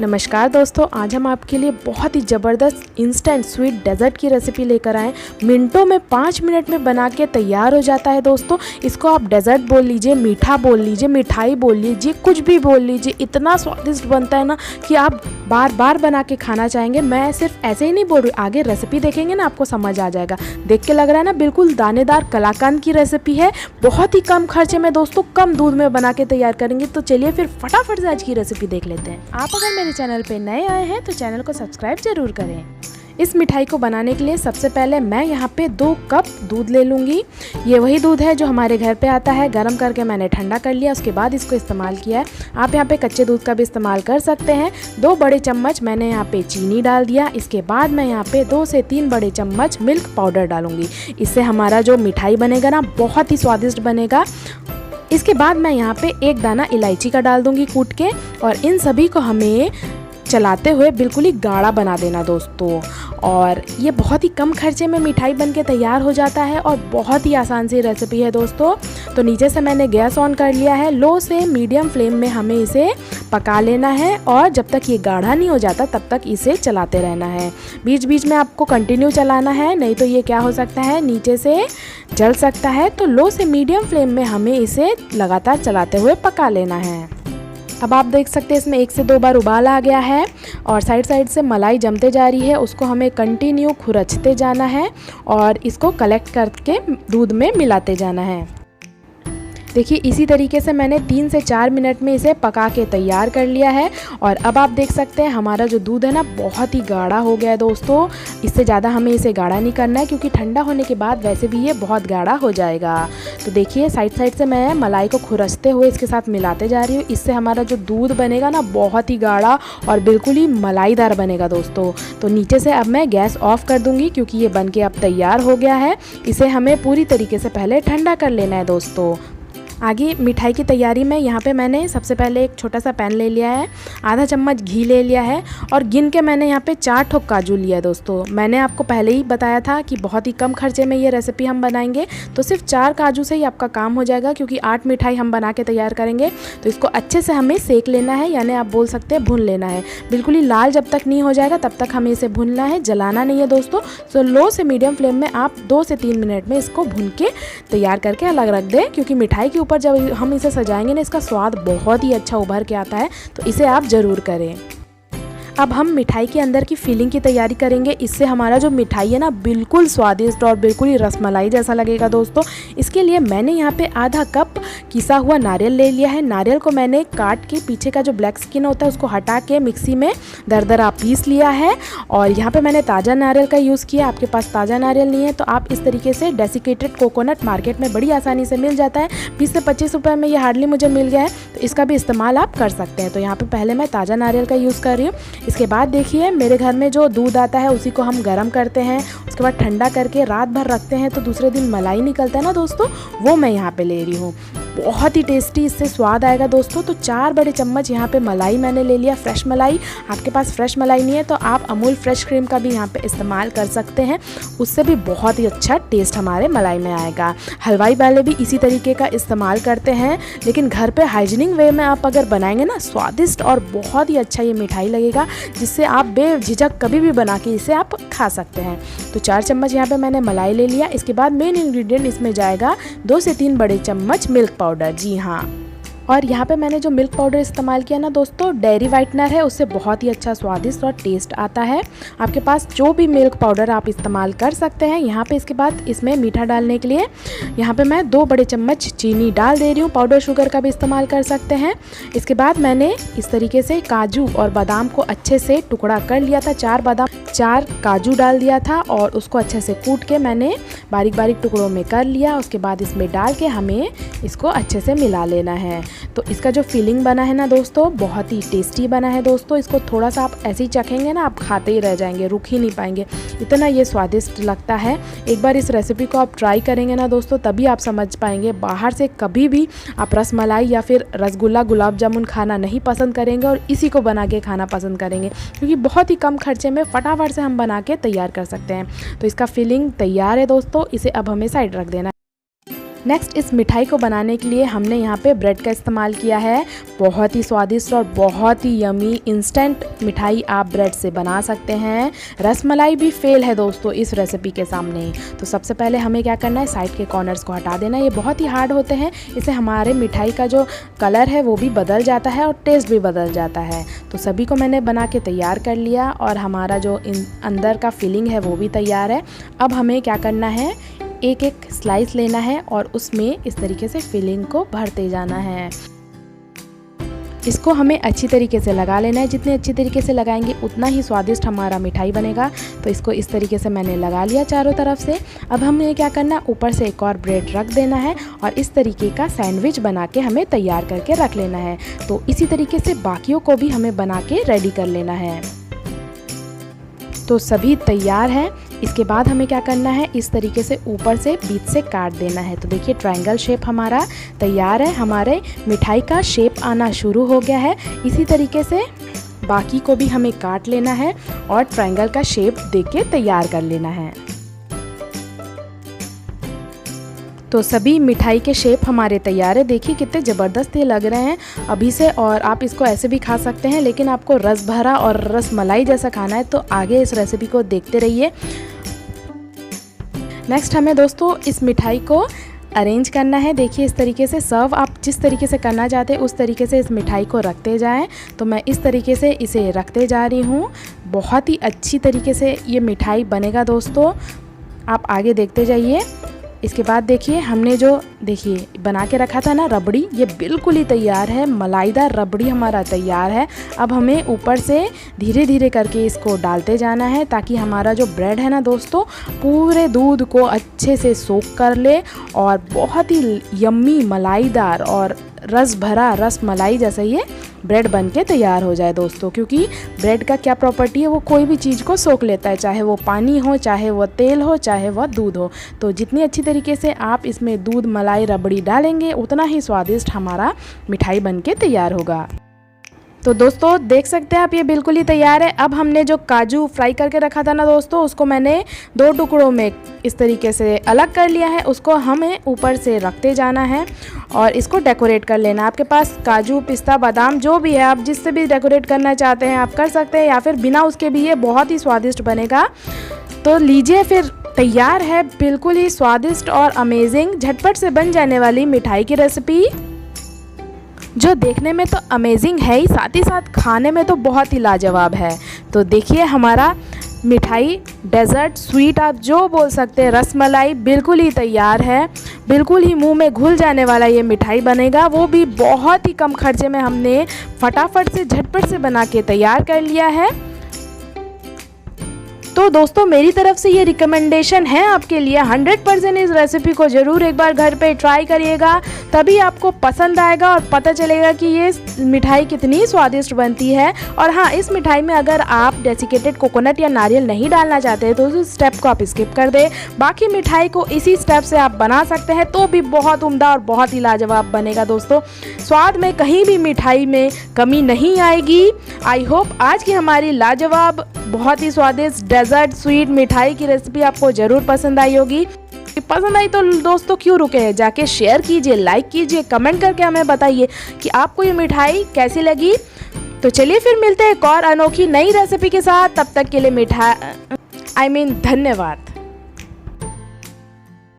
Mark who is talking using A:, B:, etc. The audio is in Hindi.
A: नमस्कार दोस्तों, आज हम आपके लिए बहुत ही ज़बरदस्त इंस्टेंट स्वीट डेज़र्ट की रेसिपी लेकर आए। मिनटों में 5 मिनट में बना के तैयार हो जाता है दोस्तों। इसको आप डेज़र्ट बोल लीजिए, मीठा बोल लीजिए, मिठाई बोल लीजिए, कुछ भी बोल लीजिए। इतना स्वादिष्ट बनता है ना कि आप बार बार बना के खाना चाहेंगे। मैं सिर्फ ऐसे ही नहीं बोल रही, आगे रेसिपी देखेंगे ना आपको समझ आ जाएगा। देख के लग रहा है ना बिल्कुल दानेदार कलाकंद की रेसिपी है। बहुत ही कम खर्चे में दोस्तों, कम दूध में बना के तैयार करेंगे। तो चलिए फिर फटाफट से आज की रेसिपी देख लेते हैं। आप अगर मेरे चैनल पे नए आए हैं तो चैनल को सब्सक्राइब जरूर करें। इस मिठाई को बनाने के लिए सबसे पहले मैं यहाँ पे 2 कप दूध ले लूँगी। ये वही दूध है जो हमारे घर पे आता है। गर्म करके मैंने ठंडा कर लिया, उसके बाद इसको इस्तेमाल किया है। आप यहाँ पे कच्चे दूध का भी इस्तेमाल कर सकते हैं। 2 बड़े चम्मच मैंने यहाँ पे चीनी डाल दिया। इसके बाद मैं यहाँ पे 2 से 3 बड़े चम्मच मिल्क पाउडर डालूँगी। इससे हमारा जो मिठाई बनेगा ना बहुत ही स्वादिष्ट बनेगा। इसके बाद मैं यहाँ पे 1 दाना इलायची का डाल दूँगी कूट के, और इन सभी को हमें चलाते हुए बिल्कुल ही गाढ़ा बना देना दोस्तों। और ये बहुत ही कम खर्चे में मिठाई बनके तैयार हो जाता है और बहुत ही आसान सी रेसिपी है दोस्तों। तो नीचे से मैंने गैस ऑन कर लिया है। लो से मीडियम फ्लेम में हमें इसे पका लेना है, और जब तक ये गाढ़ा नहीं हो जाता तब तक इसे चलाते रहना है। बीच बीच में आपको कंटिन्यू चलाना है, नहीं तो ये क्या हो सकता है, नीचे से जल सकता है। तो लो से मीडियम फ्लेम में हमें इसे लगातार चलाते हुए पका लेना है। अब आप देख सकते हैं इसमें 1 से 2 बार उबाल आ गया है और साइड साइड से मलाई जमते जा रही है। उसको हमें कंटिन्यू खुरचते जाना है और इसको कलेक्ट करके दूध में मिलाते जाना है। देखिए इसी तरीके से मैंने 3 से 4 मिनट में इसे पका के तैयार कर लिया है। और अब आप देख सकते हैं हमारा जो दूध है ना बहुत ही गाढ़ा हो गया है दोस्तों। इससे ज़्यादा हमें इसे गाढ़ा नहीं करना है, क्योंकि ठंडा होने के बाद वैसे भी ये बहुत गाढ़ा हो जाएगा। तो देखिए साइड साइड से मैं मलाई को खुरचते हुए इसके साथ मिलाते जा रही हूँ। इससे हमारा जो दूध बनेगा ना बहुत ही गाढ़ा और बिल्कुल ही मलाईदार बनेगा दोस्तों। तो नीचे से अब मैं गैस ऑफ कर दूँगी, क्योंकि ये बन के अब तैयार हो गया है। इसे हमें पूरी तरीके से पहले ठंडा कर लेना है दोस्तों। आगे मिठाई की तैयारी में यहाँ पे मैंने सबसे पहले एक छोटा सा पैन ले लिया है, आधा चम्मच घी ले लिया है, और गिन के मैंने यहाँ पे 4 ठोक काजू लिया है दोस्तों। मैंने आपको पहले ही बताया था कि बहुत ही कम खर्चे में ये रेसिपी हम बनाएंगे, तो सिर्फ 4 काजू से ही आपका काम हो जाएगा, क्योंकि 8 मिठाई हम बना के तैयार करेंगे। तो इसको अच्छे से हमें सेक लेना है, यानी आप बोल सकते हैं भून लेना है। बिल्कुल ही लाल जब तक नहीं हो जाएगा तब तक हमें इसे भूनना है, जलाना नहीं है दोस्तों। तो लो से मीडियम फ्लेम में आप 2 से 3 मिनट में इसको भून के तैयार करके अलग रख दें, क्योंकि मिठाई के ऊपर जब हम इसे सजाएंगे ना इसका स्वाद बहुत ही अच्छा उभर के आता है। तो इसे आप ज़रूर करें। अब हम मिठाई के अंदर की फिलिंग की तैयारी करेंगे। इससे हमारा जो मिठाई है ना बिल्कुल स्वादिष्ट और बिल्कुल ही रसमलाई जैसा लगेगा दोस्तों। इसके लिए मैंने यहाँ पे आधा कप किसा हुआ नारियल ले लिया है। नारियल को मैंने काट के पीछे का जो ब्लैक स्किन होता है उसको हटा के मिक्सी में दरदरा पीस लिया है। और यहाँ पे मैंने ताज़ा नारियल का यूज़ किया। आपके पास ताज़ा नारियल नहीं है तो आप इस तरीके से डेसिकेटेड कोकोनट मार्केट में बड़ी आसानी से मिल जाता है। 20 से 25 रुपये में ये हार्डली मुझे मिल गया है, तो इसका भी इस्तेमाल आप कर सकते हैं। तो यहाँ पर पहले मैं ताज़ा नारियल का यूज़ कर रही हूँ। इसके बाद देखिए मेरे घर में जो दूध आता है उसी को हम गर्म करते हैं, उसके बाद ठंडा करके रात भर रखते हैं, तो दूसरे दिन मलाई निकलता है ना दोस्तों, वो मैं यहाँ पे ले रही हूँ। बहुत ही टेस्टी इससे स्वाद आएगा दोस्तों। तो 4 बड़े चम्मच यहाँ पे मलाई मैंने ले लिया, फ्रेश मलाई। आपके पास फ्रेश मलाई नहीं है तो आप अमूल फ्रेश क्रीम का भी यहाँ पे इस्तेमाल कर सकते हैं, उससे भी बहुत ही अच्छा टेस्ट हमारे मलाई में आएगा। हलवाई वाले भी इसी तरीके का इस्तेमाल करते हैं, लेकिन घर पे हाइजीनिक वे में आप अगर बनाएंगे ना स्वादिष्ट और बहुत ही अच्छा ये मिठाई लगेगा, जिससे आप बेझिझक कभी भी बना के इसे आप खा सकते हैं। तो 4 चम्मच यहाँ पे मैंने मलाई ले लिया। इसके बाद मेन इंग्रेडिएंट इसमें जाएगा 2 से 3 बड़े चम्मच मिल्क पाउडर। जी हाँ, और यहाँ पे मैंने जो मिल्क पाउडर इस्तेमाल किया ना दोस्तों डेयरी वाइटनर है, उससे बहुत ही अच्छा स्वादिष्ट और टेस्ट आता है। आपके पास जो भी मिल्क पाउडर आप इस्तेमाल कर सकते हैं। यहाँ पे इसके बाद इसमें मीठा डालने के लिए यहाँ पे मैं 2 बड़े चम्मच चीनी डाल दे रही हूँ। पाउडर शुगर का भी इस्तेमाल कर सकते हैं। इसके बाद मैंने इस तरीके से काजू और बादाम को अच्छे से टुकड़ा कर लिया था। 4 बादाम 4 काजू डाल दिया था और उसको अच्छे से कूट के मैंने बारीक बारीक टुकड़ों में कर लिया। उसके बाद इसमें डाल के हमें इसको अच्छे से मिला लेना है। तो इसका जो फिलिंग बना है ना दोस्तों बहुत ही टेस्टी बना है दोस्तों। इसको थोड़ा सा आप ऐसे ही चखेंगे ना, आप खाते ही रह जाएंगे, रुक ही नहीं पाएंगे, इतना ये स्वादिष्ट लगता है। एक बार इस रेसिपी को आप ट्राई करेंगे ना दोस्तों, तभी आप समझ पाएंगे। बाहर से कभी भी आप रसमलाई या फिर रसगुल्ला गुलाब जामुन खाना नहीं पसंद करेंगे और इसी को बना के खाना पसंद करेंगे, क्योंकि बहुत ही कम खर्चे में फटाफट से हम बना के तैयार कर सकते हैं। तो इसका फिलिंग तैयार है दोस्तों, इसे अब हमें साइड रख देना है। नेक्स्ट इस मिठाई को बनाने के लिए हमने यहाँ पे ब्रेड का इस्तेमाल किया है। बहुत ही स्वादिष्ट और बहुत ही यमी इंस्टेंट मिठाई आप ब्रेड से बना सकते हैं। रसमलाई भी फेल है दोस्तों इस रेसिपी के सामने। तो सबसे पहले हमें क्या करना है, साइड के कॉर्नर्स को हटा देना है। ये बहुत ही हार्ड होते हैं, इससे हमारे मिठाई का जो कलर है वो भी बदल जाता है और टेस्ट भी बदल जाता है। तो सभी को मैंने बना के तैयार कर लिया और हमारा जो अंदर का फिलिंग है वो भी तैयार है। अब हमें क्या करना है, एक एक स्लाइस लेना है और उसमें इस तरीके से फिलिंग को भरते जाना है। इसको हमें अच्छी तरीके से लगा लेना है। जितने अच्छी तरीके से लगाएंगे उतना ही स्वादिष्ट हमारा मिठाई बनेगा। तो इसको इस तरीके से मैंने लगा लिया चारों तरफ से। अब हमें क्या करना है, ऊपर से एक और ब्रेड रख देना है और इस तरीके का सैंडविच बना के हमें तैयार करके रख लेना है। तो इसी तरीके से बाकियों को भी हमें बना के रेडी कर लेना है। तो सभी तैयार हैं। इसके बाद हमें क्या करना है, इस तरीके से ऊपर से बीच से काट देना है। तो देखिए ट्रायंगल शेप हमारा तैयार है। हमारे मिठाई का शेप आना शुरू हो गया है। इसी तरीके से बाकी को भी हमें काट लेना है और ट्रायंगल का शेप देके तैयार कर लेना है। तो सभी मिठाई के शेप हमारे तैयार है। देखिए कितने ज़बरदस्त ये लग रहे हैं अभी से। और आप इसको ऐसे भी खा सकते हैं, लेकिन आपको रस भरा और रस मलाई जैसा खाना है तो आगे इस रेसिपी को देखते रहिए। नेक्स्ट हमें दोस्तों इस मिठाई को अरेंज करना है। देखिए इस तरीके से सर्व आप जिस तरीके से करना चाहते हैं उस तरीके से इस मिठाई को रखते जाएं। तो मैं इस तरीके से इसे रखते जा रही हूँ। बहुत ही अच्छी तरीके से ये मिठाई बनेगा दोस्तों, आप आगे देखते जाइए। इसके बाद देखिए हमने जो देखिए बना के रखा था ना रबड़ी, ये बिल्कुल ही तैयार है। मलाईदार रबड़ी हमारा तैयार है। अब हमें ऊपर से धीरे धीरे करके इसको डालते जाना है ताकि हमारा जो ब्रेड है ना दोस्तों पूरे दूध को अच्छे से सोख कर ले और बहुत ही यम्मी मलाईदार और रस भरा रस मलाई जैसा ये ब्रेड बन के तैयार हो जाए दोस्तों। क्योंकि ब्रेड का क्या प्रॉपर्टी है, वो कोई भी चीज़ को सोख लेता है, चाहे वो पानी हो, चाहे वो तेल हो, चाहे वह दूध हो। तो जितनी अच्छी तरीके से आप इसमें दूध मलाई रबड़ी डालेंगे उतना ही स्वादिष्ट हमारा मिठाई बन के तैयार होगा। तो दोस्तों देख सकते हैं आप ये बिल्कुल ही तैयार है। अब हमने जो काजू फ्राई करके रखा था ना दोस्तों, उसको मैंने 2 टुकड़ों में इस तरीके से अलग कर लिया है। उसको हमें ऊपर से रखते जाना है और इसको डेकोरेट कर लेना। आपके पास काजू पिस्ता बादाम जो भी है, आप जिससे भी डेकोरेट करना चाहते हैं आप कर सकते हैं, या फिर बिना उसके भी ये बहुत ही स्वादिष्ट बनेगा। तो लीजिए फिर तैयार है बिल्कुल ही स्वादिष्ट और अमेजिंग झटपट से बन जाने वाली मिठाई की रेसिपी, जो देखने में तो अमेजिंग है ही, साथ ही साथ खाने में तो बहुत ही लाजवाब है। तो देखिए हमारा मिठाई डेजर्ट स्वीट आप जो बोल सकते हैं, रसमलाई बिल्कुल ही तैयार है। बिल्कुल ही मुंह में घुल जाने वाला ये मिठाई बनेगा, वो भी बहुत ही कम खर्चे में हमने फटाफट से झटपट से बना के तैयार कर लिया है। तो दोस्तों मेरी तरफ से ये रिकमेंडेशन है आपके लिए, 100% इस रेसिपी को ज़रूर एक बार घर पे ट्राई करिएगा, तभी आपको पसंद आएगा और पता चलेगा कि ये मिठाई कितनी स्वादिष्ट बनती है। और हाँ, इस मिठाई में अगर आप डेसिकेटेड कोकोनट या नारियल नहीं डालना चाहते तो उस स्टेप को आप स्किप कर दें। बाकी मिठाई को इसी स्टेप से आप बना सकते हैं तो भी बहुत उम्दा और बहुत ही लाजवाब बनेगा दोस्तों। स्वाद में कहीं भी मिठाई में कमी नहीं आएगी। आई होप आज की हमारी लाजवाब बहुत ही स्वादिष्ट डेजर्ट स्वीट मिठाई की रेसिपी आपको ज़रूर पसंद आई होगी। पसंद आई तो दोस्तों क्यों रुके हैं, जाके शेयर कीजिए, लाइक कीजिए, कमेंट करके हमें बताइए कि आपको ये मिठाई कैसी लगी। तो चलिए फिर मिलते हैं एक और अनोखी नई रेसिपी के साथ। तब तक के लिए धन्यवाद।